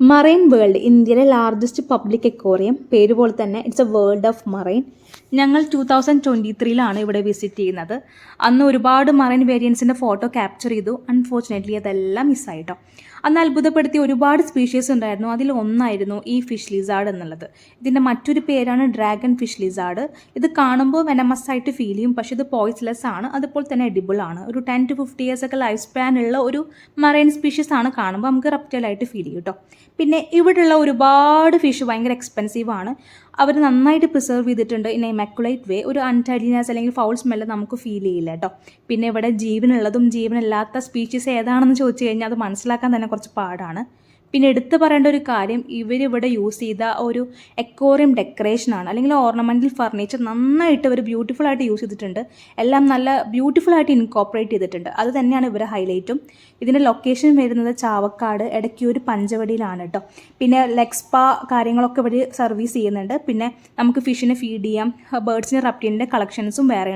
Marine world ഇന്ത്യയിലെ largest public aquarium. പേര് പോലെ തന്നെ it's A world of marine. ഞങ്ങൾ 2023 ഇവിടെ വിസിറ്റ് ചെയ്യുന്നത്. അന്ന് ഒരുപാട് മറൈൻ വേരിയൻസിൻ്റെ ഫോട്ടോ ക്യാപ്ചർ ചെയ്തു. അൺഫോർച്ചുനേറ്റ്ലി അതെല്ലാം മിസ്സായിട്ടോ. അന്ന് അത്ഭുതപ്പെടുത്തിയ ഒരുപാട് സ്പീഷീസ് ഉണ്ടായിരുന്നു. അതിൽ ഒന്നായിരുന്നു ഈ ഫിഷ് ലിസാർഡ് എന്നുള്ളത്. ഇതിൻ്റെ മറ്റൊരു പേരാണ് ഡ്രാഗൺ ഫിഷ് ലിസാർഡ്. ഇത് കാണുമ്പോൾ വെനമസ് ആയിട്ട് ഫീൽ ചെയ്യും, പക്ഷേ ഇത് പോയ്സ്ലെസ് ആണ്, അതുപോലെ തന്നെ എഡിബിൾ ആണ്. ഒരു 10 to 50 years ഒക്കെ ലൈഫ് സ്പാൻ ഉള്ള ഒരു മറൈൻ സ്പീഷീസ് ആണ്. കാണുമ്പോൾ നമുക്ക് റെപ്റ്റൈലായിട്ട് ഫീൽ ചെയ്യും കേട്ടോ. പിന്നെ ഇവിടെയുള്ള ഒരുപാട് ഫിഷ് ഭയങ്കര എക്സ്പെൻസീവ് ആണ്. അവർ നന്നായിട്ട് പ്രിസർവ് ചെയ്തിട്ടുണ്ട് ഇൻ എ ഇമാക്കുലേറ്റ് വേ. ഒരു അൺടൈഡിനെസ് അല്ലെങ്കിൽ ഫൗൾ സ്മെല്ല് നമുക്ക് ഫീൽ ചെയ്യില്ല കേട്ടോ. പിന്നെ ഇവിടെ ജീവനുള്ളതും ജീവനില്ലാത്ത സ്പീഷീസ് ഏതാണെന്ന് ചോദിച്ചു കഴിഞ്ഞാൽ അത് മനസ്സിലാക്കാൻ തന്നെ കുറച്ച് പാടാണ്. പിന്നെ എടുത്തു പറയേണ്ട ഒരു കാര്യം, ഇവരിവിടെ യൂസ് ചെയ്ത ഒരു എക്വേറിയം ഡെക്കറേഷനാണ്, അല്ലെങ്കിൽ ഓർണമെൻ്റൽ ഫർണിച്ചർ നന്നായിട്ട് ഇവർ ബ്യൂട്ടിഫുൾ ആയിട്ട് യൂസ് ചെയ്തിട്ടുണ്ട്. എല്ലാം നല്ല ബ്യൂട്ടിഫുൾ ആയിട്ട് ഇൻകോപ്പറേറ്റ് ചെയ്തിട്ടുണ്ട്. അത് തന്നെയാണ് ഇവരെ ഹൈലൈറ്റും. ഇതിൻ്റെ ലൊക്കേഷൻ വരുന്നത് ചാവക്കാട് എടയ്ക്കൂർ പഞ്ചവടിയിലാണ് കേട്ടോ. പിന്നെ ലെഗ് സ്പാ കാര്യങ്ങളൊക്കെ ഇവർ സർവീസ് ചെയ്യുന്നുണ്ട്. പിന്നെ നമുക്ക് ഫിഷിനെ ഫീഡ് ചെയ്യാം. ബേർഡ്സിന് റെപ്റ്റൈലിൻ്റെ കളക്ഷൻസും വേറെ